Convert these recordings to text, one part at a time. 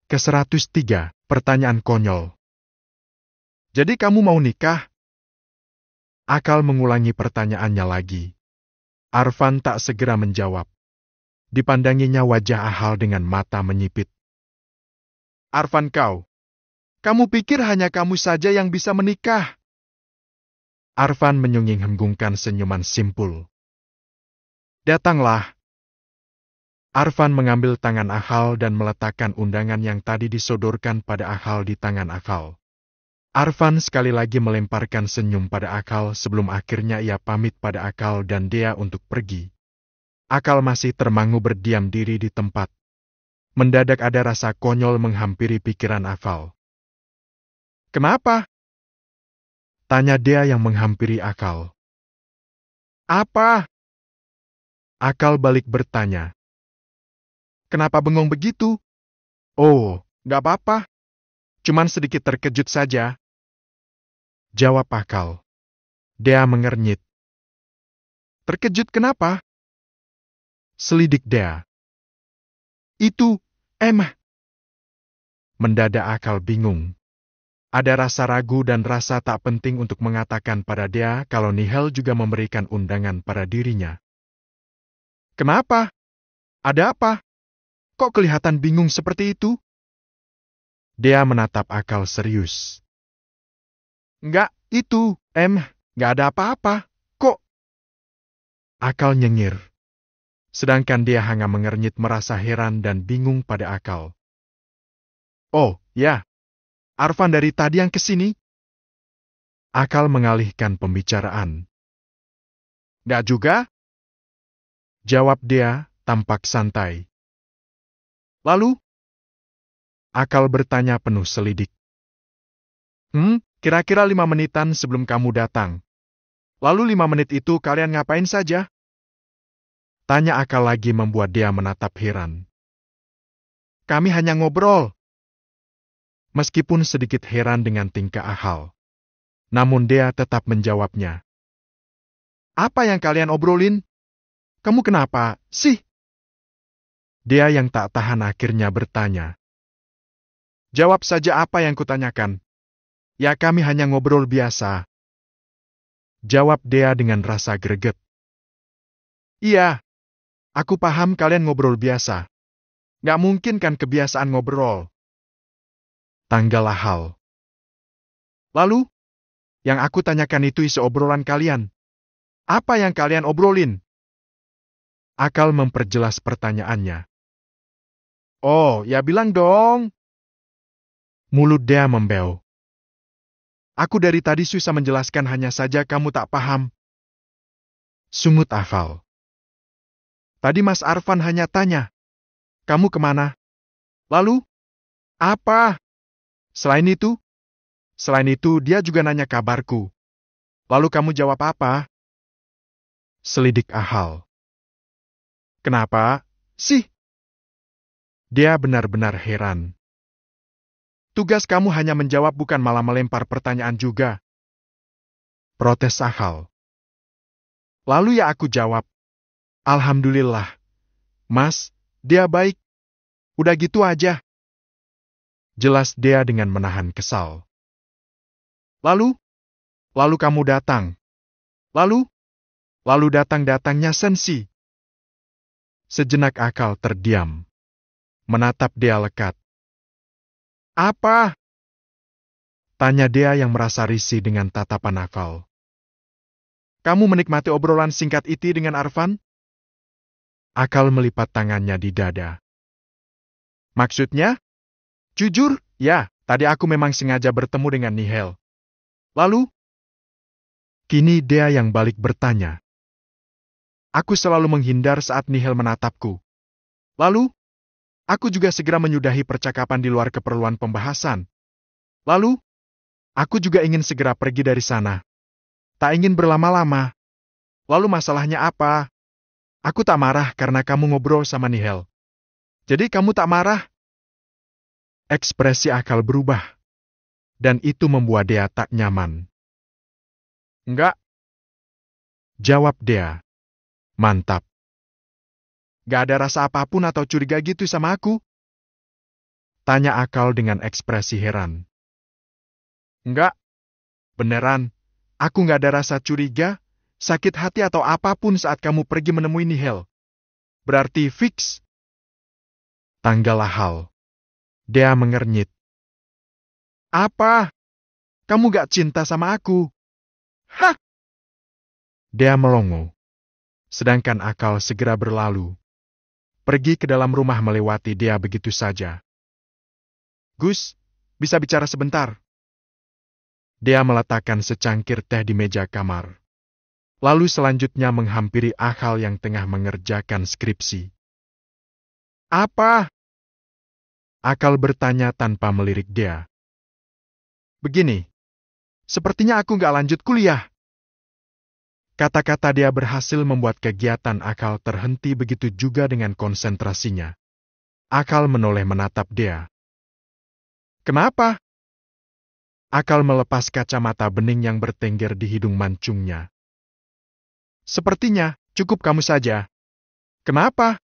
Ke-103, pertanyaan konyol. Jadi kamu mau nikah? Akal mengulangi pertanyaannya lagi. Arfan tak segera menjawab. Dipandanginya wajah Ahal dengan mata menyipit. Arfan kamu pikir hanya kamu saja yang bisa menikah? Arfan menyungging-henggungkan senyuman simpul. Datanglah. Arfan mengambil tangan Ahal dan meletakkan undangan yang tadi disodorkan pada Ahal di tangan Ahal. Arfan sekali lagi melemparkan senyum pada Akal sebelum akhirnya ia pamit pada Akal dan Dea untuk pergi. Akal masih termangu berdiam diri di tempat. Mendadak ada rasa konyol menghampiri pikiran Akal. Kenapa? Tanya Dea yang menghampiri Akal. Apa? Akal balik bertanya. Kenapa bengong begitu? Oh, gak apa-apa. Cuman sedikit terkejut saja. Jawab Akal. Dea mengernyit. Terkejut kenapa? Selidik Dea. Itu, Mendadak Akal bingung. Ada rasa ragu dan rasa tak penting untuk mengatakan pada Dea kalau Nihal juga memberikan undangan pada dirinya. Kenapa? Ada apa? Kok kelihatan bingung seperti itu? Dea menatap Akal serius. Enggak, itu, enggak ada apa-apa. Kok? Akal nyengir. Sedangkan dia hanya mengernyit merasa heran dan bingung pada Akal. Oh, ya. Arfan dari tadi yang kesini? Akal mengalihkan pembicaraan. Enggak juga? Jawab dia, tampak santai. Lalu? Akal bertanya penuh selidik. Kira-kira 5 menitan sebelum kamu datang. Lalu 5 menit itu kalian ngapain saja? Tanya Akal lagi membuat dia menatap heran. Kami hanya ngobrol. Meskipun sedikit heran dengan tingkah Akal. Namun dia tetap menjawabnya. Apa yang kalian obrolin? Kamu kenapa, sih? Dia yang tak tahan akhirnya bertanya. Jawab saja apa yang kutanyakan. Ya kami hanya ngobrol biasa. Jawab dia dengan rasa greget. Iya, aku paham kalian ngobrol biasa. Gak mungkin kan kebiasaan ngobrol. Tanggal Ahal. Lalu, yang aku tanyakan itu isi obrolan kalian. Apa yang kalian obrolin? Akal memperjelas pertanyaannya. Oh, ya bilang dong. Mulut dia membeu. Aku dari tadi susah menjelaskan hanya saja kamu tak paham. Sungut Akal. Tadi Mas Arfan hanya tanya. Kamu kemana? Lalu? Apa? Selain itu dia juga nanya kabarku. Lalu kamu jawab apa? Selidik Ahal. Kenapa, sih? Dia benar-benar heran. Tugas kamu hanya menjawab bukan malah melempar pertanyaan juga. Protes Ahal. Lalu ya aku jawab. Alhamdulillah. Mas, dia baik. Udah gitu aja. Jelas dia dengan menahan kesal. Lalu kamu datang. Lalu datang-datangnya sensi. Sejenak Akal terdiam. Menatap dia lekat. Apa? Tanya dia yang merasa risih dengan tatapan Akal. Kamu menikmati obrolan singkat itu dengan Arfan? Akal melipat tangannya di dada. Maksudnya? Jujur, ya, tadi aku memang sengaja bertemu dengan Nihal. Lalu? Kini dia yang balik bertanya. Aku selalu menghindar saat Nihal menatapku. Lalu? Aku juga segera menyudahi percakapan di luar keperluan pembahasan. Lalu? Aku juga ingin segera pergi dari sana. Tak ingin berlama-lama. Lalu masalahnya apa? Aku tak marah karena kamu ngobrol sama Nihal. Jadi kamu tak marah? Ekspresi Akal berubah. Dan itu membuat dia tak nyaman. Enggak. Jawab dia. Mantap. Gak ada rasa apapun atau curiga gitu sama aku. Tanya Akal dengan ekspresi heran. Enggak, beneran. Aku nggak ada rasa curiga, sakit hati atau apapun saat kamu pergi menemui Nihil. Berarti fix. Tanggalah hal. Dia mengernyit. Apa? Kamu gak cinta sama aku? Hah? Dia melongo. Sedangkan Akal segera berlalu. Pergi ke dalam rumah melewati dia begitu saja. Gus, bisa bicara sebentar? Dia meletakkan secangkir teh di meja kamar. Lalu selanjutnya menghampiri Akal yang tengah mengerjakan skripsi. Apa? Akal bertanya tanpa melirik dia. Begini, sepertinya aku nggak lanjut kuliah. Kata-kata dia berhasil membuat kegiatan Akal terhenti, begitu juga dengan konsentrasinya. Akal menoleh menatap dia. Kenapa? Akal melepas kacamata bening yang bertengger di hidung mancungnya. Sepertinya, cukup kamu saja. Kenapa?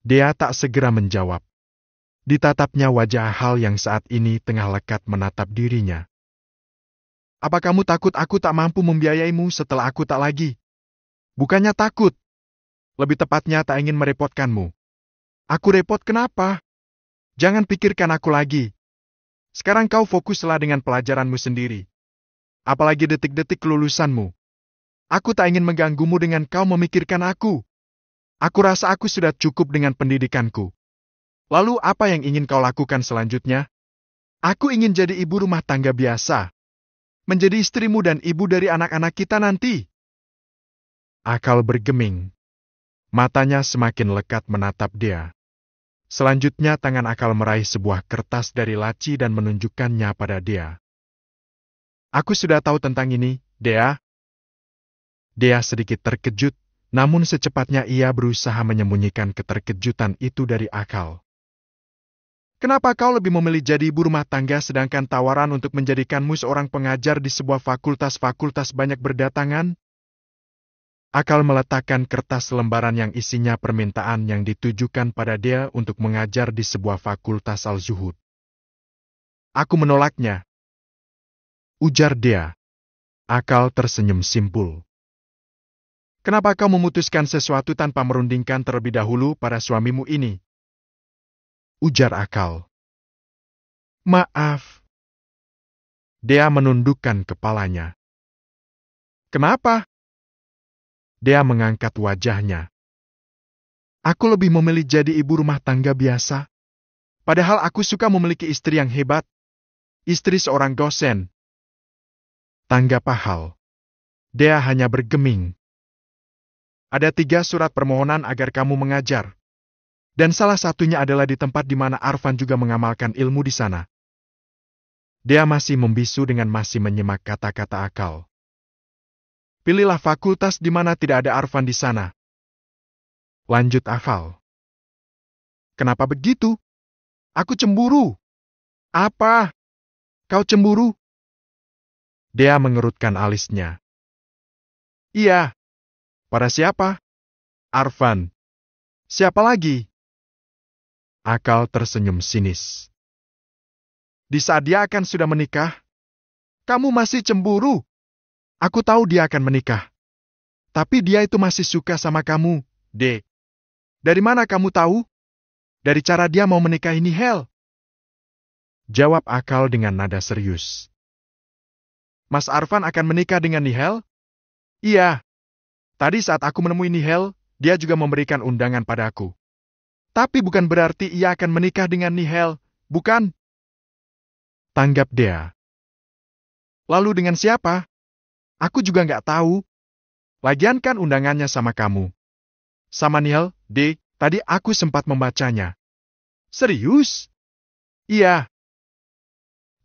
Dia tak segera menjawab. Ditatapnya wajah Hal yang saat ini tengah lekat menatap dirinya. Apa kamu takut aku tak mampu membiayaimu setelah aku tak lagi? Bukannya takut. Lebih tepatnya tak ingin merepotkanmu. Aku repot kenapa? Jangan pikirkan aku lagi. Sekarang kau fokuslah dengan pelajaranmu sendiri. Apalagi detik-detik kelulusanmu. Aku tak ingin mengganggumu dengan kau memikirkan aku. Aku rasa aku sudah cukup dengan pendidikanku. Lalu apa yang ingin kau lakukan selanjutnya? Aku ingin jadi ibu rumah tangga biasa. Menjadi istrimu dan ibu dari anak-anak kita nanti. Akal bergeming. Matanya semakin lekat menatap dia. Selanjutnya tangan Akal meraih sebuah kertas dari laci dan menunjukkannya pada dia. Aku sudah tahu tentang ini, Dea. Dea sedikit terkejut, namun secepatnya ia berusaha menyembunyikan keterkejutan itu dari Akal. Kenapa kau lebih memilih jadi ibu rumah tangga sedangkan tawaran untuk menjadikanmu seorang pengajar di sebuah fakultas-fakultas banyak berdatangan? Akal meletakkan kertas lembaran yang isinya permintaan yang ditujukan pada dia untuk mengajar di sebuah fakultas Al-Zuhud. Aku menolaknya. Ujar dia. Akal tersenyum simpul. Kenapa kau memutuskan sesuatu tanpa merundingkan terlebih dahulu pada suamimu ini? Ujar Akal. Maaf. Dia menundukkan kepalanya. Kenapa? Dia mengangkat wajahnya. Aku lebih memilih jadi ibu rumah tangga biasa. Padahal aku suka memiliki istri yang hebat. Istri seorang dosen. Tanggap Hal. Dia hanya bergeming. Ada 3 surat permohonan agar kamu mengajar. Dan salah satunya adalah di tempat di mana Arfan juga mengamalkan ilmu di sana. Dia masih membisu dengan masih menyimak kata-kata Akal. Pilihlah fakultas di mana tidak ada Arfan di sana. Lanjut Akal. Kenapa begitu? Aku cemburu. Apa? Kau cemburu? Dia mengerutkan alisnya. Iya. Pada siapa? Arfan. Siapa lagi? Akal tersenyum sinis. Di saat dia akan sudah menikah, kamu masih cemburu. Aku tahu dia akan menikah. Tapi dia itu masih suka sama kamu, Dek. Dari mana kamu tahu? Dari cara dia mau menikahi Nihil. Jawab Akal dengan nada serius. Mas Arfan akan menikah dengan Nihil? Iya. Tadi saat aku menemui Nihil, dia juga memberikan undangan padaku. Tapi bukan berarti ia akan menikah dengan Nihil, bukan? Tanggap dia. Lalu dengan siapa? Aku juga nggak tahu. Lagian kan undangannya sama kamu. Sama Nihil, Dek, tadi aku sempat membacanya. Serius? Iya.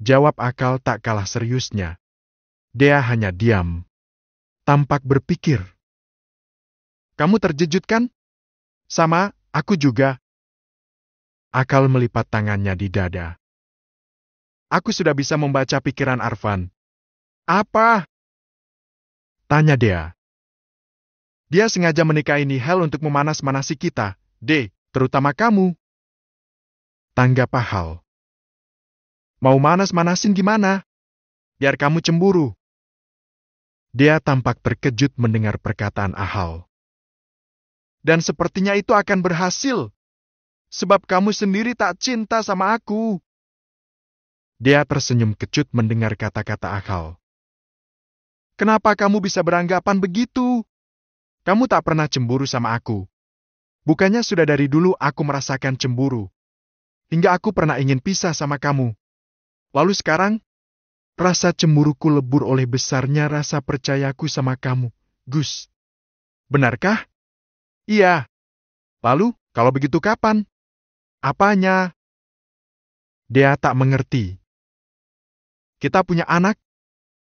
Jawab Akal tak kalah seriusnya. Dia hanya diam. Tampak berpikir. Kamu terkejut kan? Sama, aku juga. Akal melipat tangannya di dada. Aku sudah bisa membaca pikiran Arfan. Apa? Tanya dia. Dia sengaja menikahi Nihil untuk memanas-manasi kita, terutama kamu. Tanggap Akal. Mau manas-manasin gimana? Biar kamu cemburu. Dia tampak terkejut mendengar perkataan Akal. Dan sepertinya itu akan berhasil. Sebab kamu sendiri tak cinta sama aku. Dia tersenyum kecut mendengar kata-kata Akal. Kenapa kamu bisa beranggapan begitu? Kamu tak pernah cemburu sama aku. Bukannya sudah dari dulu aku merasakan cemburu. Hingga aku pernah ingin pisah sama kamu. Lalu sekarang, rasa cemburuku lebur oleh besarnya rasa percayaku sama kamu, Gus. Benarkah? Iya. Lalu, kalau begitu kapan? Apanya? Dia tak mengerti. Kita punya anak?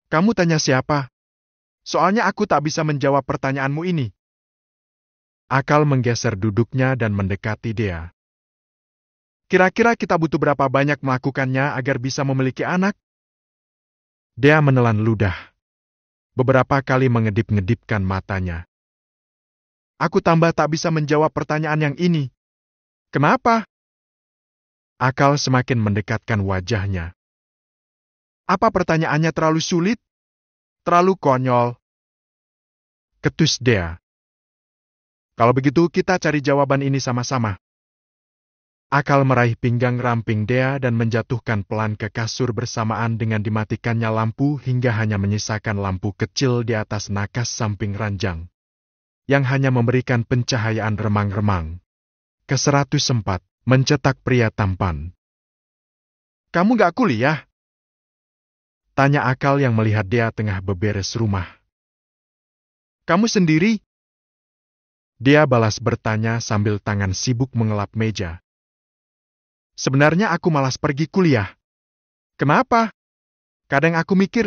Kamu tanya siapa? Soalnya aku tak bisa menjawab pertanyaanmu ini. Akal menggeser duduknya dan mendekati dia. Kira-kira kita butuh berapa banyak melakukannya agar bisa memiliki anak? Dia menelan ludah. Beberapa kali mengedip-ngedipkan matanya. Aku tambah tak bisa menjawab pertanyaan yang ini. Kenapa? Akal semakin mendekatkan wajahnya. Apa pertanyaannya terlalu sulit? Terlalu konyol? Ketus dia. Kalau begitu kita cari jawaban ini sama-sama. Akal meraih pinggang ramping Dea dan menjatuhkan pelan ke kasur bersamaan dengan dimatikannya lampu hingga hanya menyisakan lampu kecil di atas nakas samping ranjang, yang hanya memberikan pencahayaan remang-remang. Ke-104, mencetak pria tampan. Kamu gak kuliah? Tanya Akal yang melihat Dea tengah beberes rumah. Kamu sendiri? Dia balas bertanya sambil tangan sibuk mengelap meja. Sebenarnya aku malas pergi kuliah. Kenapa? Kadang aku mikir,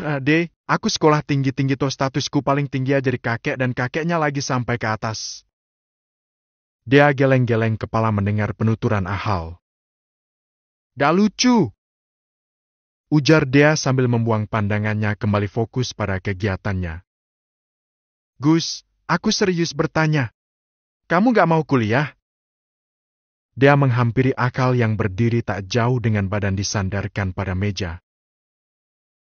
aku sekolah tinggi-tinggi toh statusku paling tinggi aja di kakek dan kakeknya lagi sampai ke atas. Dia geleng-geleng kepala mendengar penuturan Akal. Gak lucu. Ujar dia sambil membuang pandangannya kembali fokus pada kegiatannya. Gus, aku serius bertanya. Kamu gak mau kuliah? Dia menghampiri Akal yang berdiri tak jauh dengan badan disandarkan pada meja.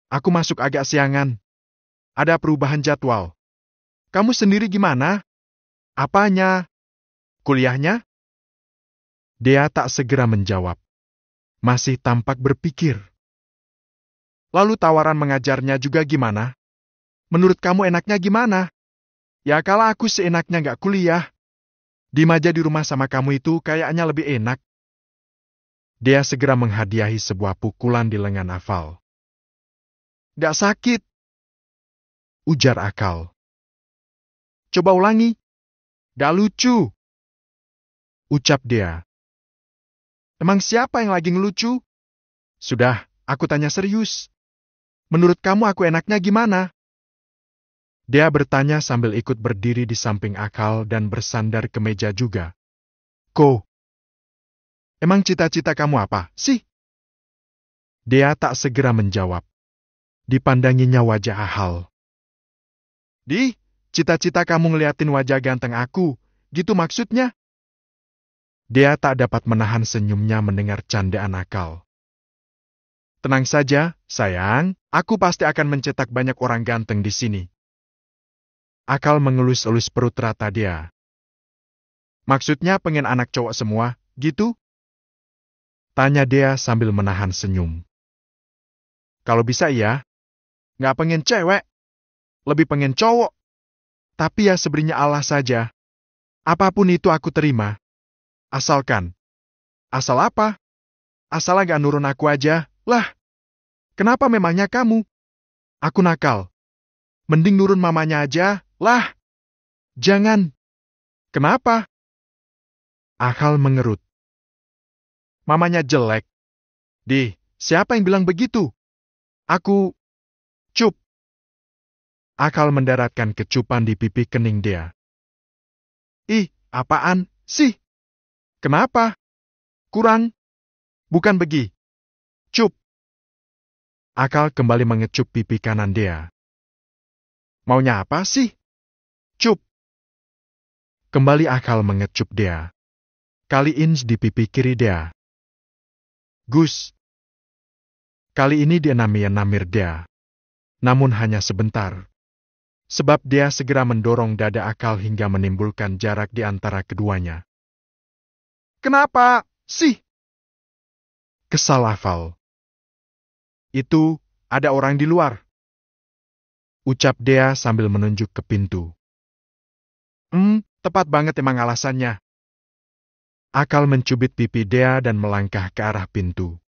Aku masuk agak siangan. Ada perubahan jadwal. Kamu sendiri gimana? Apanya? Kuliahnya? Dia tak segera menjawab. Masih tampak berpikir. Lalu tawaran mengajarnya juga gimana? Menurut kamu enaknya gimana? Ya kalau aku seenaknya gak kuliah. Diem aja di rumah sama kamu itu kayaknya lebih enak. Dia segera menghadiahi sebuah pukulan di lengan Akal. Gak sakit. Ujar Akal. Coba ulangi. Gak lucu. Ucap dia. Emang siapa yang lagi ngelucu? Sudah, aku tanya serius. Menurut kamu aku enaknya gimana? Dia bertanya sambil ikut berdiri di samping Akal dan bersandar ke meja juga. Ko, emang cita-cita kamu apa sih? Dia tak segera menjawab. Dipandanginya wajah Akal. Cita-cita kamu ngeliatin wajah ganteng aku, gitu maksudnya? Dia tak dapat menahan senyumnya mendengar candaan Akal. Tenang saja, sayang, aku pasti akan mencetak banyak orang ganteng di sini. Akal mengelus-elus perut rata dia. Maksudnya pengen anak cowok semua, gitu? Tanya dia sambil menahan senyum. Kalau bisa iya. Nggak pengen cewek. Lebih pengen cowok. Tapi ya sebenarnya Allah saja. Apapun itu aku terima. Asalkan. Asal apa? Asal agak nurun aku aja. Lah. Kenapa memangnya kamu? Aku nakal. Mending nurun mamanya aja. Lah. Jangan. Kenapa? Akal mengerut. Mamanya jelek. Siapa yang bilang begitu? Aku. Cup. Akal mendaratkan kecupan di pipi kening dia. Apaan sih? Kenapa? Kurang. Bukan begi. Cup. Akal kembali mengecup pipi kanan dia. Maunya apa sih? Cup. Kembali Akal mengecup dia. Kali ini di pipi kiri dia. Gus. Kali ini dia namir dia. Namun hanya sebentar. Sebab dia segera mendorong dada Akal hingga menimbulkan jarak di antara keduanya. Kenapa sih? Kesal Afal. Itu, ada orang di luar. Ucap dia sambil menunjuk ke pintu. Tepat banget emang alasannya. Akal mencubit pipi dia dan melangkah ke arah pintu.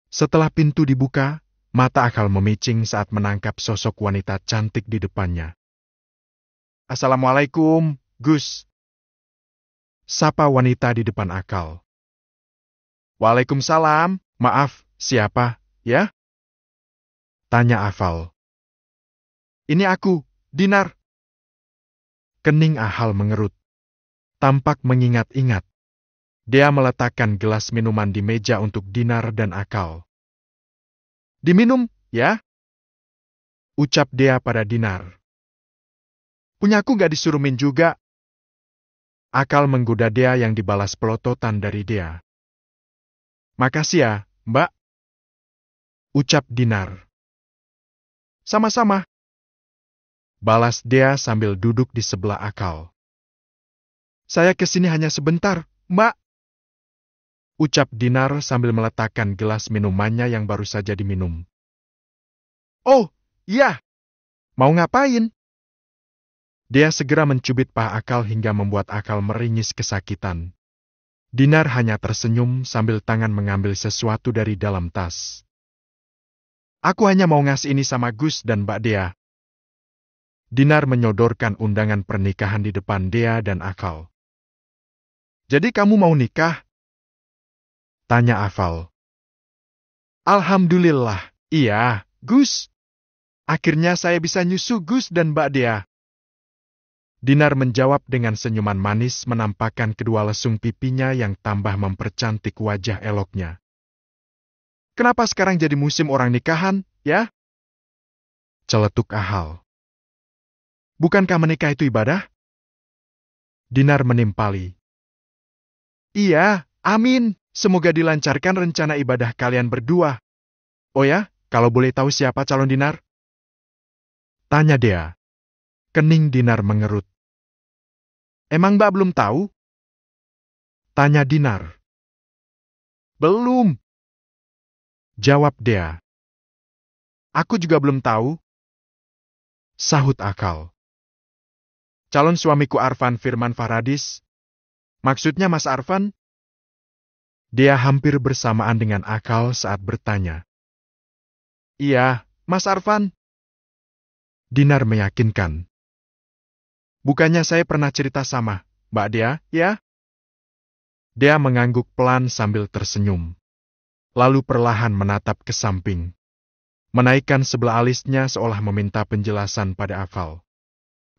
Setelah pintu dibuka, mata Akal memicing saat menangkap sosok wanita cantik di depannya. Assalamualaikum, Gus. Sapa wanita di depan Akal. Waalaikumsalam, maaf, siapa, ya? Tanya Afal. Ini aku, Dinar. Kening Ahal mengerut. Tampak mengingat-ingat. Dia meletakkan gelas minuman di meja untuk Dinar dan Akal. Diminum, ya? Ucap dia pada Dinar. Punyaku gak disurumin juga. Akal menggoda dia yang dibalas pelototan dari dia. Makasih ya, Mbak. Ucap Dinar. Sama-sama. Balas dia sambil duduk di sebelah Akal. Saya kesini hanya sebentar, Mbak. Ucap Dinar sambil meletakkan gelas minumannya yang baru saja diminum. Oh, iya. Mau ngapain? Dia segera mencubit paha Akal hingga membuat Akal meringis kesakitan. Dinar hanya tersenyum sambil tangan mengambil sesuatu dari dalam tas. Aku hanya mau ngasih ini sama Gus dan Mbak Dea. Dinar menyodorkan undangan pernikahan di depan Dea dan Akal. Jadi kamu mau nikah? Tanya Afal. Alhamdulillah, iya, Gus. Akhirnya saya bisa nyusu Gus dan Mbak Dea. Dinar menjawab dengan senyuman manis menampakkan kedua lesung pipinya yang tambah mempercantik wajah eloknya. Kenapa sekarang jadi musim orang nikahan, ya? Celetuk Ahal. Bukankah menikah itu ibadah? Dinar menimpali. Iya, amin. Semoga dilancarkan rencana ibadah kalian berdua. Oh ya, kalau boleh tahu siapa calon Dinar? Tanya dia. Kening Dinar mengerut. Emang Mbak belum tahu? Tanya Dinar. Belum. Jawab dia. Aku juga belum tahu. Sahut Akal. Calon suamiku Arfan Firman Faradis. Maksudnya Mas Arfan? Dia hampir bersamaan dengan Akal saat bertanya. Iya, Mas Arfan. Dinar meyakinkan. Bukannya saya pernah cerita sama Mbak Dea, ya? Dia mengangguk pelan sambil tersenyum. Lalu perlahan menatap ke samping. Menaikkan sebelah alisnya seolah meminta penjelasan pada Akal.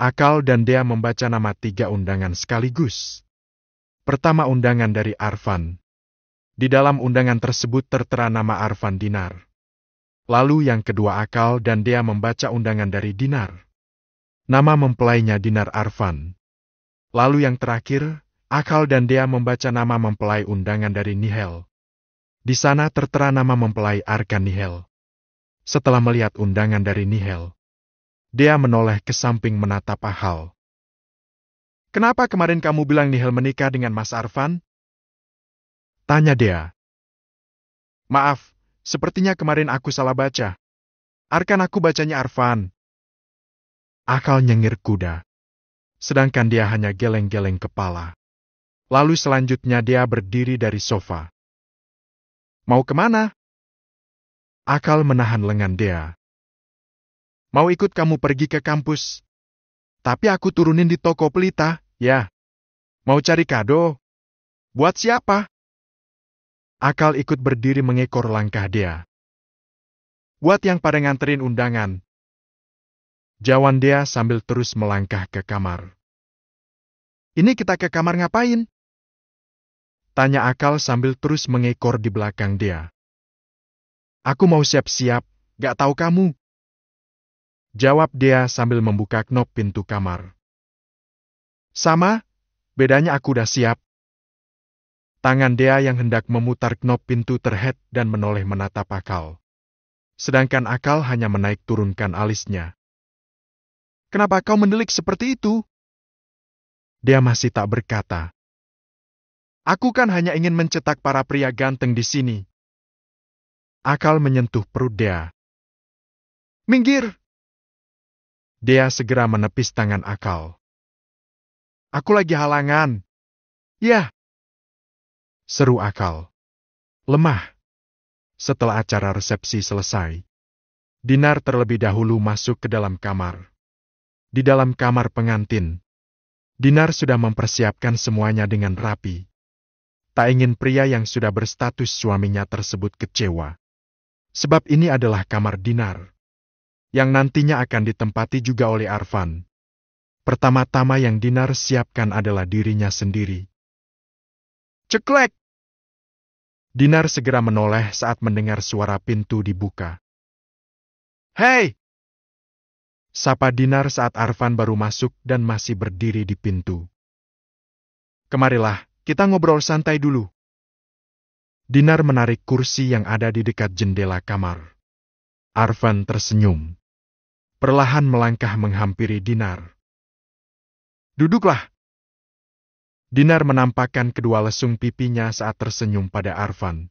Akal dan Dea membaca nama 3 undangan sekaligus. Pertama undangan dari Arfan. Di dalam undangan tersebut tertera nama Arfan Dinar. Lalu yang kedua Akal dan Dea membaca undangan dari Dinar. Nama mempelainya Dinar Arfan. Lalu yang terakhir, Akal dan Dea membaca nama mempelai undangan dari Nihel. Di sana tertera nama mempelai Arkan Nihel. Setelah melihat undangan dari Nihel, Dea menoleh ke samping menatap Akal. Kenapa kemarin kamu bilang Nihel menikah dengan Mas Arfan? Tanya Dea. Maaf, sepertinya kemarin aku salah baca. Arkan aku bacanya Arfan. Akal nyengir kuda. Sedangkan dia hanya geleng-geleng kepala. Lalu selanjutnya dia berdiri dari sofa. Mau kemana? Akal menahan lengan Dea. Mau ikut kamu pergi ke kampus. Tapi aku turunin di toko pelita, ya. Mau cari kado. Buat siapa? Akal ikut berdiri mengekor langkah Dea. Buat yang pada nganterin undangan. Jawan Dea sambil terus melangkah ke kamar. Ini kita ke kamar ngapain? Tanya Akal sambil terus mengekor di belakang Dea. Aku mau siap-siap, gak tahu kamu. Jawab Dea sambil membuka knop pintu kamar. Sama, bedanya aku udah siap. Tangan Dea yang hendak memutar knop pintu terhet dan menoleh menatap Akal. Sedangkan Akal hanya menaik turunkan alisnya. Kenapa kau mendelik seperti itu? Dia masih tak berkata. Aku kan hanya ingin mencetak para pria ganteng di sini. Akal menyentuh perut Dea. Minggir! Dea segera menepis tangan Akal. Aku lagi halangan. Ya. Seru Akal. Lemah. Setelah acara resepsi selesai, Dinar terlebih dahulu masuk ke dalam kamar. Di dalam kamar pengantin, Dinar sudah mempersiapkan semuanya dengan rapi. Tak ingin pria yang sudah berstatus suaminya tersebut kecewa. Sebab ini adalah kamar Dinar, yang nantinya akan ditempati juga oleh Arfan. Pertama-tama yang Dinar siapkan adalah dirinya sendiri. Ceklek! Dinar segera menoleh saat mendengar suara pintu dibuka. Hei! Sapa Dinar saat Arfan baru masuk dan masih berdiri di pintu. Kemarilah, kita ngobrol santai dulu. Dinar menarik kursi yang ada di dekat jendela kamar. Arfan tersenyum. Perlahan melangkah menghampiri Dinar. Duduklah. Dinar menampakkan kedua lesung pipinya saat tersenyum pada Arfan.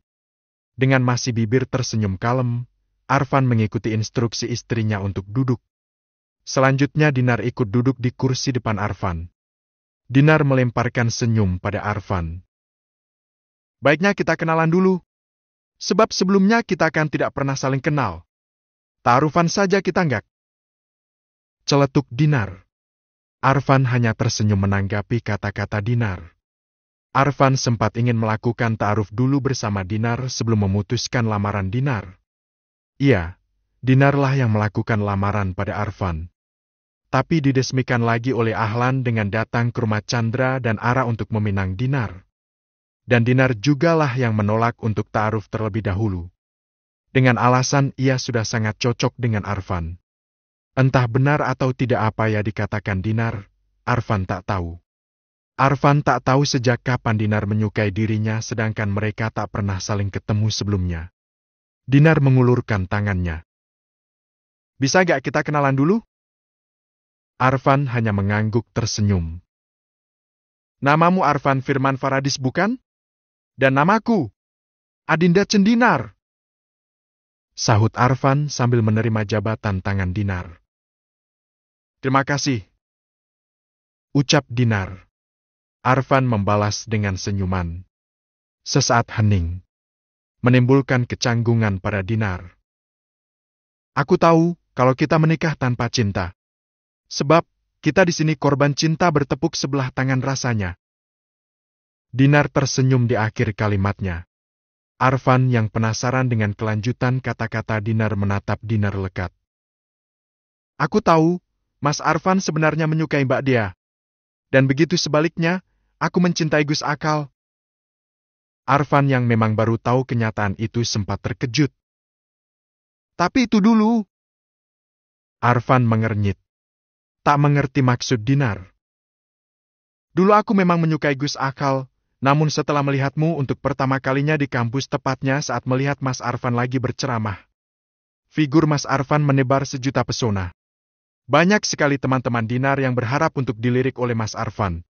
Dengan masih bibir tersenyum kalem, Arfan mengikuti instruksi istrinya untuk duduk. Selanjutnya Dinar ikut duduk di kursi depan Arfan. Dinar melemparkan senyum pada Arfan. Baiknya kita kenalan dulu. Sebab sebelumnya kita kan tidak pernah saling kenal. Taarufan saja kita enggak? Celetuk Dinar. Arfan hanya tersenyum menanggapi kata-kata Dinar. Arfan sempat ingin melakukan ta'aruf dulu bersama Dinar sebelum memutuskan lamaran Dinar. Iya, Dinarlah yang melakukan lamaran pada Arfan. Tapi didesmikan lagi oleh Ahlan dengan datang ke rumah Chandra dan Ara untuk meminang Dinar. Dan Dinar jugalah yang menolak untuk ta'aruf terlebih dahulu. Dengan alasan ia sudah sangat cocok dengan Arfan. Entah benar atau tidak apa yang dikatakan Dinar, Arfan tak tahu. Arfan tak tahu sejak kapan Dinar menyukai dirinya sedangkan mereka tak pernah saling ketemu sebelumnya. Dinar mengulurkan tangannya. Bisa gak kita kenalan dulu? Arfan hanya mengangguk tersenyum. Namamu Arfan Firman Faradis bukan? Dan namaku, Adinda Cendinar. Sahut Arfan sambil menerima jabatan tangan Dinar. Terima kasih. Ucap Dinar. Arfan membalas dengan senyuman. Sesaat hening. Menimbulkan kecanggungan pada Dinar. Aku tahu kalau kita menikah tanpa cinta. Sebab kita di sini korban cinta bertepuk sebelah tangan rasanya. Dinar tersenyum di akhir kalimatnya. Arfan yang penasaran dengan kelanjutan kata-kata Dinar menatap Dinar lekat. Aku tahu, Mas Arfan sebenarnya menyukai Mbak Dea. Dan begitu sebaliknya, aku mencintai Gus Akal. Arfan yang memang baru tahu kenyataan itu sempat terkejut. Tapi itu dulu. Arfan mengernyit. Tak mengerti maksud Dinar. Dulu aku memang menyukai Gus Akal, namun setelah melihatmu untuk pertama kalinya di kampus tepatnya saat melihat Mas Arfan lagi berceramah. Figur Mas Arfan menebar sejuta pesona. Banyak sekali teman-teman Dinar yang berharap untuk dilirik oleh Mas Arfan.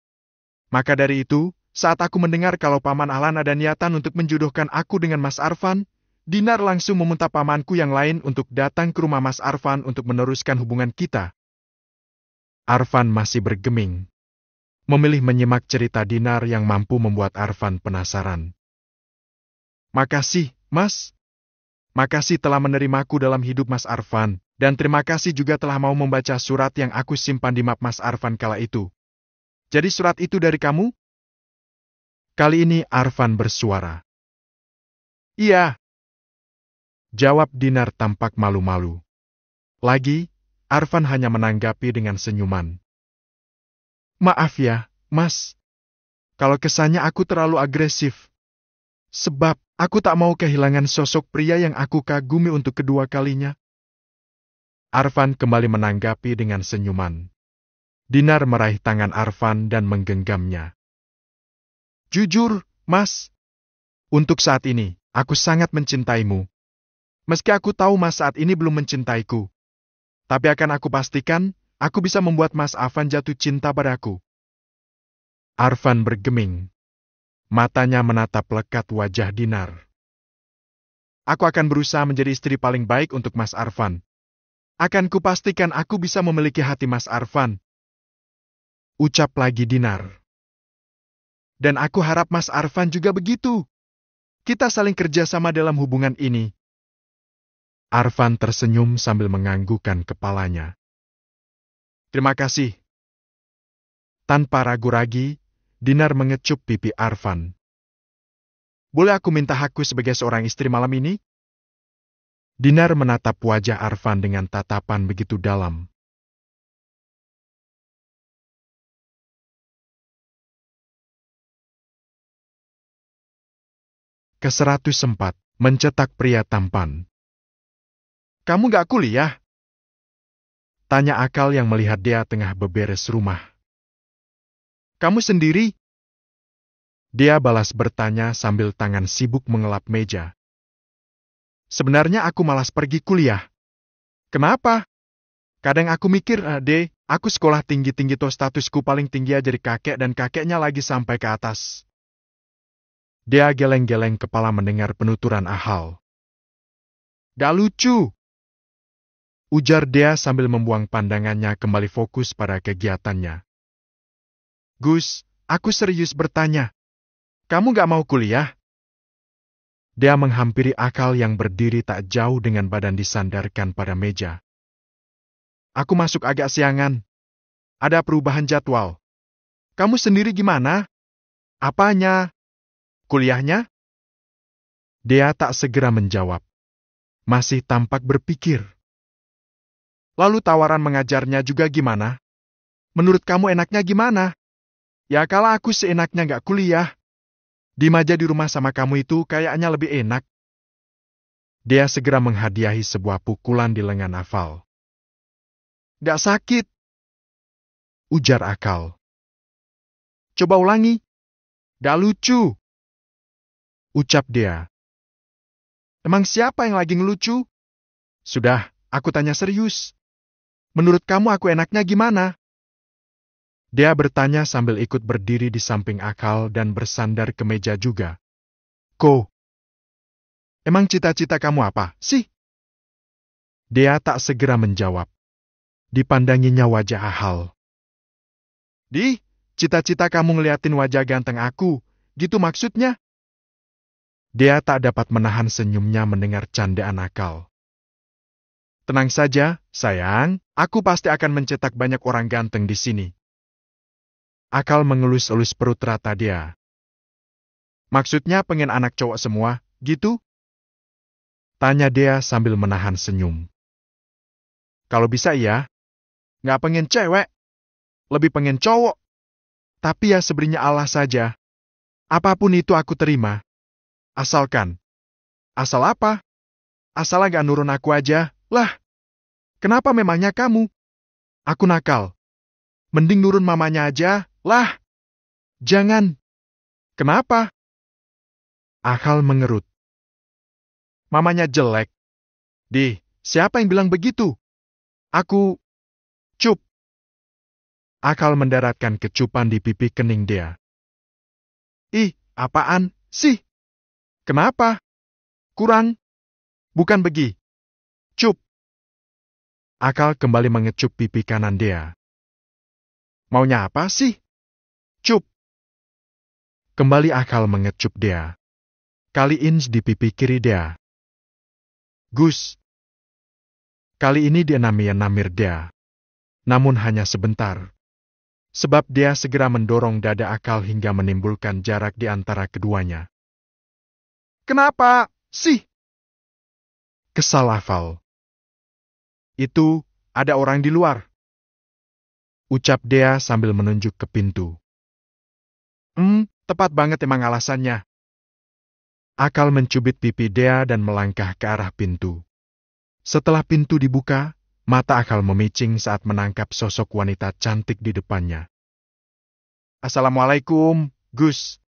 Maka dari itu, saat aku mendengar kalau Paman Ahlan ada niatan untuk menjodohkan aku dengan Mas Arfan, Dinar langsung meminta pamanku yang lain untuk datang ke rumah Mas Arfan untuk meneruskan hubungan kita. Arfan masih bergeming. Memilih menyimak cerita Dinar yang mampu membuat Arfan penasaran. Makasih, Mas. Makasih telah menerimaku dalam hidup Mas Arfan, dan terima kasih juga telah mau membaca surat yang aku simpan di map Mas Arfan kala itu. Jadi surat itu dari kamu? Kali ini Arfan bersuara. Iya. Jawab Dinar tampak malu-malu. Lagi, Arfan hanya menanggapi dengan senyuman. Maaf ya, Mas. Kalau kesannya aku terlalu agresif. Sebab, aku tak mau kehilangan sosok pria yang aku kagumi untuk kedua kalinya. Arfan kembali menanggapi dengan senyuman. Dinar meraih tangan Arfan dan menggenggamnya. Jujur, Mas. Untuk saat ini, aku sangat mencintaimu. Meski aku tahu Mas saat ini belum mencintaiku. Tapi akan aku pastikan, aku bisa membuat Mas Arfan jatuh cinta padaku. Arfan bergeming. Matanya menatap lekat wajah Dinar. Aku akan berusaha menjadi istri paling baik untuk Mas Arfan. Akan kupastikan aku bisa memiliki hati Mas Arfan. Ucap lagi Dinar. Dan aku harap Mas Arfan juga begitu. Kita saling kerjasama dalam hubungan ini. Arfan tersenyum sambil menganggukkan kepalanya. Terima kasih. Tanpa ragu-ragu, Dinar mengecup pipi Arfan. Boleh aku minta hakku sebagai seorang istri malam ini? Dinar menatap wajah Arfan dengan tatapan begitu dalam. Ke-104, mencetak pria tampan. Kamu gak kuliah? Tanya Akal yang melihat dia tengah beberes rumah. Kamu sendiri? Dia balas bertanya sambil tangan sibuk mengelap meja. Sebenarnya aku malas pergi kuliah. Kenapa? Kadang aku mikir, aku sekolah tinggi-tinggi toh statusku paling tinggi aja di kakek dan kakeknya lagi sampai ke atas. Dia geleng-geleng kepala mendengar penuturan Ahal. Gak lucu. Ujar dia sambil membuang pandangannya kembali fokus pada kegiatannya. Gus, aku serius bertanya. Kamu gak mau kuliah? Dia menghampiri Akal yang berdiri tak jauh dengan badan disandarkan pada meja. Aku masuk agak siangan. Ada perubahan jadwal. Kamu sendiri gimana? Apanya? Kuliahnya? Dia tak segera menjawab. Masih tampak berpikir. Lalu tawaran mengajarnya juga gimana? Menurut kamu enaknya gimana? Ya kalau aku seenaknya gak kuliah. Diem aja di rumah sama kamu itu kayaknya lebih enak. Dia segera menghadiahi sebuah pukulan di lengan Afal. Gak sakit. Ujar Akal. Coba ulangi. Gak lucu. Ucap dia. Emang siapa yang lagi ngelucu? Sudah, aku tanya serius. Menurut kamu aku enaknya gimana? Dia bertanya sambil ikut berdiri di samping Akal dan bersandar ke meja juga. Ko, emang cita-cita kamu apa sih? Dia tak segera menjawab. Dipandanginya wajah Ahal. Cita-cita kamu ngeliatin wajah ganteng aku, gitu maksudnya? Dia tak dapat menahan senyumnya mendengar candaan Akal. Tenang saja, sayang, aku pasti akan mencetak banyak orang ganteng di sini. Akal mengelus-elus perut rata dia. Maksudnya pengen anak cowok semua, gitu? Tanya dia sambil menahan senyum. Kalau bisa iya, nggak pengen cewek, lebih pengen cowok. Tapi ya sebenarnya Allah saja. Apapun itu aku terima. Asalkan. Asal apa? Asal agak nurun aku aja, lah. Kenapa memangnya kamu? Aku nakal. Mending nurun mamanya aja, lah. Jangan. Kenapa? Akal mengerut. Mamanya jelek. Siapa yang bilang begitu? Aku. Cup. Akal mendaratkan kecupan di pipi kening dia. Apaan sih? Kenapa? Kurang? Bukan begi. Cup. Akal kembali mengecup pipi kanan dia. Maunya apa sih? Cup. Kembali Akal mengecup dia. Kali ini di pipi kiri dia. Gus. Kali ini dia namir dia. Namun hanya sebentar. Sebab dia segera mendorong dada Akal hingga menimbulkan jarak di antara keduanya. Kenapa sih? Kesal Afal. Itu, ada orang di luar. Ucap dia sambil menunjuk ke pintu. Tepat banget emang alasannya. Akal mencubit pipi dia dan melangkah ke arah pintu. Setelah pintu dibuka, mata Akal memicing saat menangkap sosok wanita cantik di depannya. Assalamualaikum, Gus.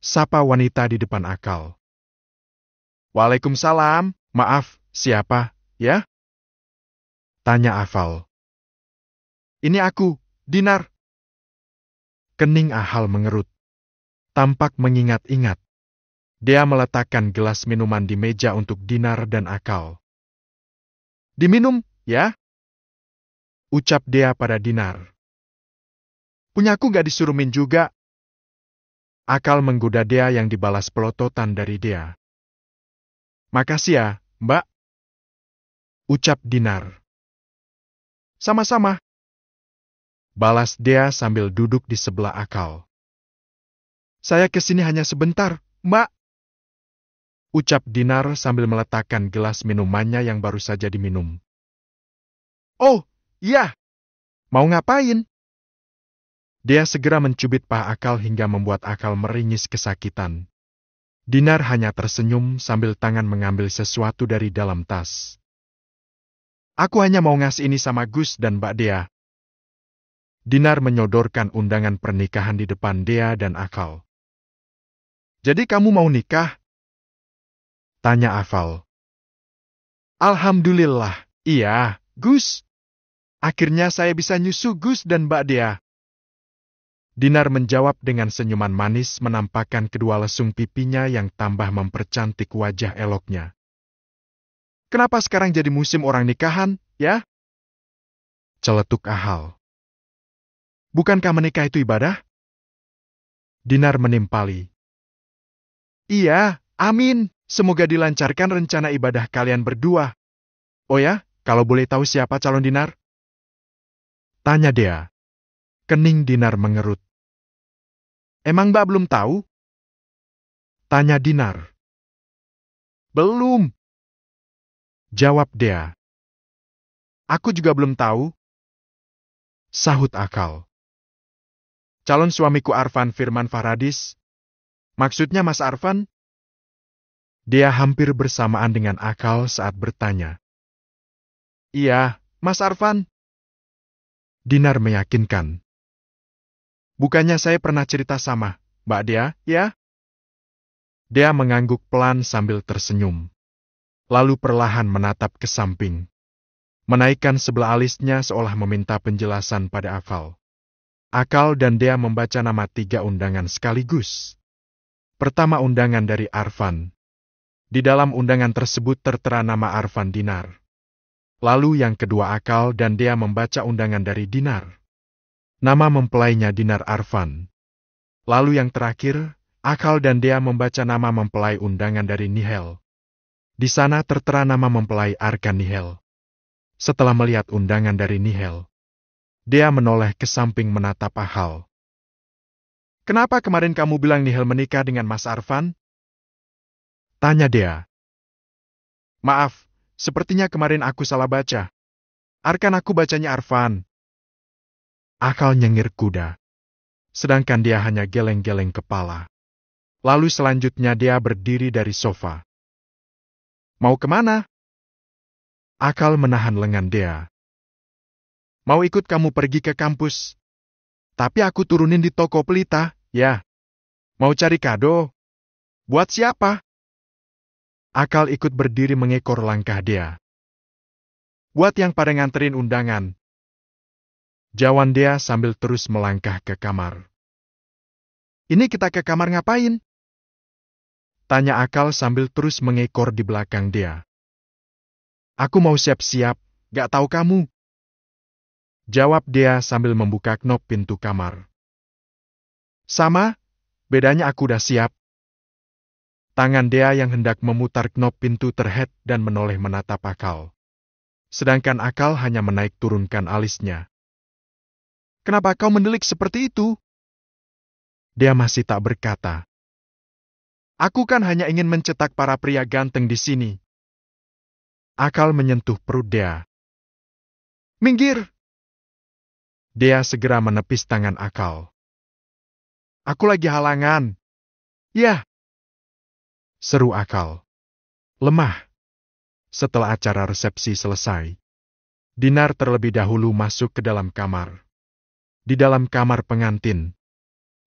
Sapa wanita di depan Akal. Waalaikumsalam, maaf, siapa, ya? Tanya Afal. Ini aku, Dinar. Kening Ahal mengerut. Tampak mengingat-ingat. Dia meletakkan gelas minuman di meja untuk Dinar dan Akal. Diminum, ya? Ucap dia pada Dinar. Punyaku gak disurumin juga. Akal menggoda dia yang dibalas pelototan dari dia. Makasih ya, Mbak. Ucap Dinar. Sama-sama. Balas dia sambil duduk di sebelah Akal. Saya kesini hanya sebentar, Mbak. Ucap Dinar sambil meletakkan gelas minumannya yang baru saja diminum. Oh, iya. Mau ngapain? Dia segera mencubit paha Akal hingga membuat Akal meringis kesakitan. Dinar hanya tersenyum sambil tangan mengambil sesuatu dari dalam tas. Aku hanya mau ngasih ini sama Gus dan Mbak Dea. Dinar menyodorkan undangan pernikahan di depan Dea dan Akal. Jadi kamu mau nikah? Tanya Afal. Alhamdulillah, iya, Gus. Akhirnya saya bisa nyusu Gus dan Mbak Dea. Dinar menjawab dengan senyuman manis menampakkan kedua lesung pipinya yang tambah mempercantik wajah eloknya. Kenapa sekarang jadi musim orang nikahan, ya? Celetuk Ahal. Bukankah menikah itu ibadah? Dinar menimpali. Iya, amin. Semoga dilancarkan rencana ibadah kalian berdua. Oh ya, kalau boleh tahu siapa calon Dinar? Tanya dia. Kening Dinar mengerut. Emang Mbak belum tahu? Tanya Dinar. Belum. Jawab dia. Aku juga belum tahu. Sahut Akal. Calon suamiku Arfan Firman Faradis. Maksudnya Mas Arfan? Dia hampir bersamaan dengan Akal saat bertanya. Iya, Mas Arfan. Dinar meyakinkan. Bukannya saya pernah cerita sama Mbak Dea, ya? Dia mengangguk pelan sambil tersenyum. Lalu perlahan menatap ke samping. Menaikkan sebelah alisnya seolah meminta penjelasan pada Akal. Akal dan Dea membaca nama 3 undangan sekaligus. Pertama undangan dari Arfan. Di dalam undangan tersebut tertera nama Arfan Dinar. Lalu yang kedua Akal dan Dea membaca undangan dari Dinar. Nama mempelainya Dinar Arfan. Lalu yang terakhir, Akal dan Dea membaca nama mempelai undangan dari Nihel. Di sana tertera nama mempelai Arkan Nihel. Setelah melihat undangan dari Nihel, Dea menoleh ke samping menatap Ahal. Kenapa kemarin kamu bilang Nihel menikah dengan Mas Arfan? Tanya Dea. Maaf, sepertinya kemarin aku salah baca. Arkan aku bacanya Arfan. Akal nyengir kuda. Sedangkan dia hanya geleng-geleng kepala. Lalu selanjutnya dia berdiri dari sofa. Mau kemana? Akal menahan lengan Dea. Mau ikut kamu pergi ke kampus. Tapi aku turunin di toko pelita, ya. Mau cari kado? Buat siapa? Akal ikut berdiri mengekor langkah Dea. Buat yang pada nganterin undangan. Jawan Dea sambil terus melangkah ke kamar. Ini kita ke kamar ngapain? Tanya Akal sambil terus mengekor di belakang Dea. Aku mau siap-siap, gak tahu kamu. Jawab Dea sambil membuka knop pintu kamar. Sama, bedanya aku udah siap. Tangan Dea yang hendak memutar knop pintu terhead dan menoleh menatap Akal. Sedangkan Akal hanya menaik turunkan alisnya. Kenapa kau mendelik seperti itu? Dia masih tak berkata. Aku kan hanya ingin mencetak para pria ganteng di sini. Akal menyentuh perut Dea. Minggir! Dea segera menepis tangan Akal. Aku lagi halangan. Ya. Seru Akal. Lemah. Setelah acara resepsi selesai, Dinar terlebih dahulu masuk ke dalam kamar. Di dalam kamar pengantin,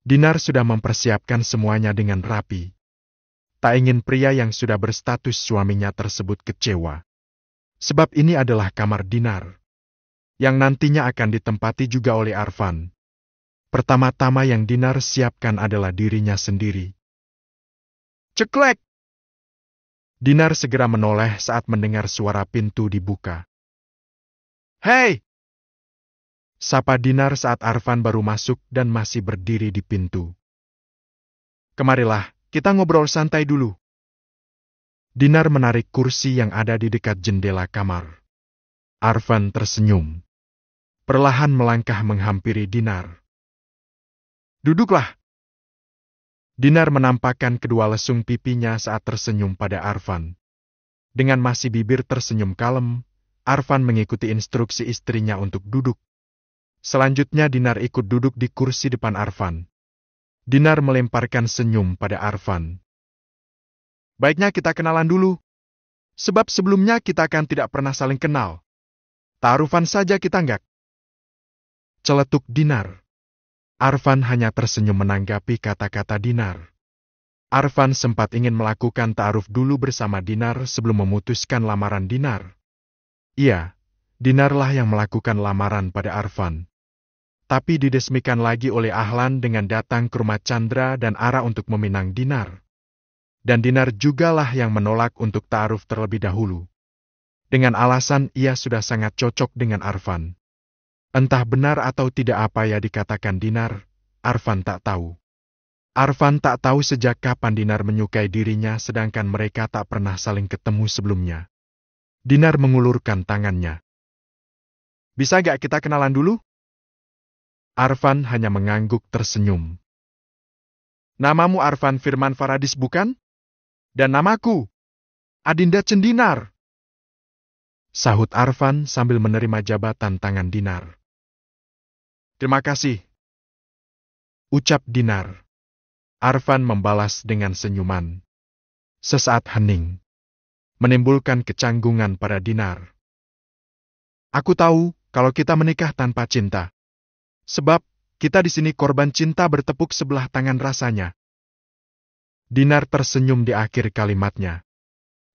Dinar sudah mempersiapkan semuanya dengan rapi. Tak ingin pria yang sudah berstatus suaminya tersebut kecewa. Sebab ini adalah kamar Dinar, yang nantinya akan ditempati juga oleh Arfan. Pertama-tama yang Dinar siapkan adalah dirinya sendiri. Ceklek! Dinar segera menoleh saat mendengar suara pintu dibuka. Hei! Sapa Dinar saat Arfan baru masuk dan masih berdiri di pintu. Kemarilah, kita ngobrol santai dulu. Dinar menarik kursi yang ada di dekat jendela kamar. Arfan tersenyum. Perlahan melangkah menghampiri Dinar. Duduklah. Dinar menampakkan kedua lesung pipinya saat tersenyum pada Arfan. Dengan masih bibir tersenyum kalem, Arfan mengikuti instruksi istrinya untuk duduk. Selanjutnya Dinar ikut duduk di kursi depan Arfan. Dinar melemparkan senyum pada Arfan. Baiknya kita kenalan dulu. Sebab sebelumnya kita kan tidak pernah saling kenal. Taarufan saja kita enggak? Celetuk Dinar. Arfan hanya tersenyum menanggapi kata-kata Dinar. Arfan sempat ingin melakukan ta'aruf dulu bersama Dinar sebelum memutuskan lamaran Dinar. Iya, Dinarlah yang melakukan lamaran pada Arfan. Tapi didesmikan lagi oleh Ahlan dengan datang ke rumah Chandra dan Ara untuk meminang Dinar. Dan Dinar jugalah yang menolak untuk ta'aruf terlebih dahulu. Dengan alasan ia sudah sangat cocok dengan Arfan. Entah benar atau tidak apa yang dikatakan Dinar, Arfan tak tahu. Arfan tak tahu sejak kapan Dinar menyukai dirinya sedangkan mereka tak pernah saling ketemu sebelumnya. Dinar mengulurkan tangannya. Bisa gak kita kenalan dulu? Arfan hanya mengangguk tersenyum. Namamu Arfan Firman Faradis bukan? Dan namaku, Adinda Cendinar. Sahut Arfan sambil menerima jabatan tangan Dinar. Terima kasih. Ucap Dinar. Arfan membalas dengan senyuman. Sesaat hening. Menimbulkan kecanggungan pada Dinar. Aku tahu kalau kita menikah tanpa cinta. Sebab kita di sini korban cinta bertepuk sebelah tangan rasanya. Dinar tersenyum di akhir kalimatnya.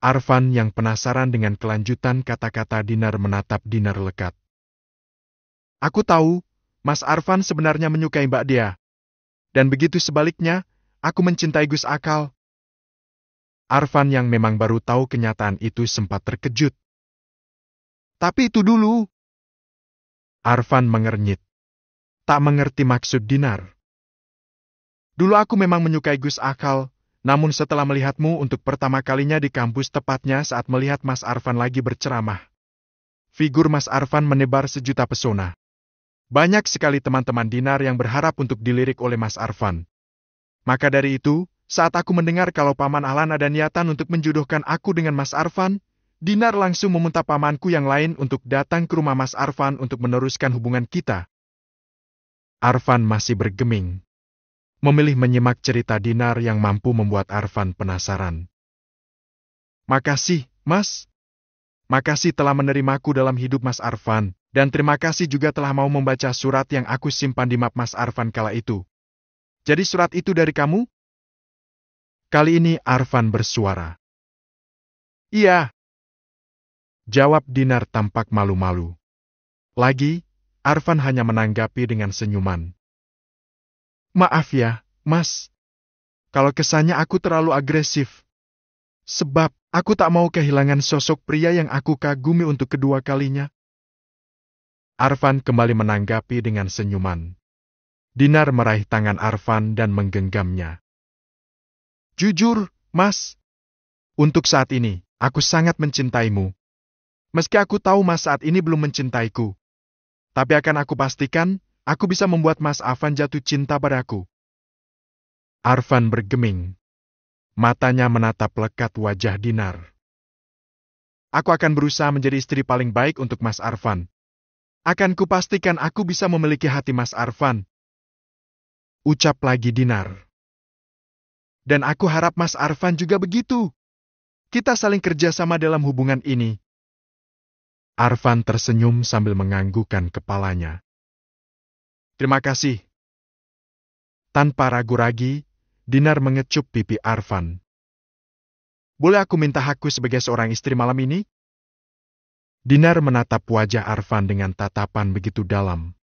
Arfan yang penasaran dengan kelanjutan kata-kata Dinar menatap Dinar lekat. Aku tahu, Mas Arfan sebenarnya menyukai Mbak Dea. Dan begitu sebaliknya, aku mencintai Gus Akal. Arfan yang memang baru tahu kenyataan itu sempat terkejut. Tapi itu dulu. Arfan mengernyit. Tak mengerti maksud Dinar. Dulu aku memang menyukai Gus Akal, namun setelah melihatmu untuk pertama kalinya di kampus tepatnya saat melihat Mas Arfan lagi berceramah. Figur Mas Arfan menebar sejuta pesona. Banyak sekali teman-teman Dinar yang berharap untuk dilirik oleh Mas Arfan. Maka dari itu, saat aku mendengar kalau Paman Ahlan ada niatan untuk menjodohkan aku dengan Mas Arfan, Dinar langsung meminta pamanku yang lain untuk datang ke rumah Mas Arfan untuk meneruskan hubungan kita. Arfan masih bergeming. Memilih menyimak cerita Dinar yang mampu membuat Arfan penasaran. Makasih, Mas. Makasih telah menerimaku dalam hidup Mas Arfan, dan terima kasih juga telah mau membaca surat yang aku simpan di map Mas Arfan kala itu. Jadi surat itu dari kamu? Kali ini Arfan bersuara. Iya. Jawab Dinar tampak malu-malu. Lagi, Arfan hanya menanggapi dengan senyuman. Maaf ya, Mas. Kalau kesannya aku terlalu agresif. Sebab, aku tak mau kehilangan sosok pria yang aku kagumi untuk kedua kalinya. Arfan kembali menanggapi dengan senyuman. Dinar meraih tangan Arfan dan menggenggamnya. Jujur, Mas. Untuk saat ini, aku sangat mencintaimu. Meski aku tahu Mas saat ini belum mencintaiku. Tapi akan aku pastikan, aku bisa membuat Mas Arfan jatuh cinta padaku. Arfan bergeming. Matanya menatap lekat wajah Dinar. Aku akan berusaha menjadi istri paling baik untuk Mas Arfan. Akan kupastikan aku bisa memiliki hati Mas Arfan. Ucap lagi Dinar. Dan aku harap Mas Arfan juga begitu. Kita saling kerjasama dalam hubungan ini. Arfan tersenyum sambil menganggukkan kepalanya. Terima kasih. Tanpa ragu-ragu, Dinar mengecup pipi Arfan. Boleh aku minta hakku sebagai seorang istri malam ini? Dinar menatap wajah Arfan dengan tatapan begitu dalam.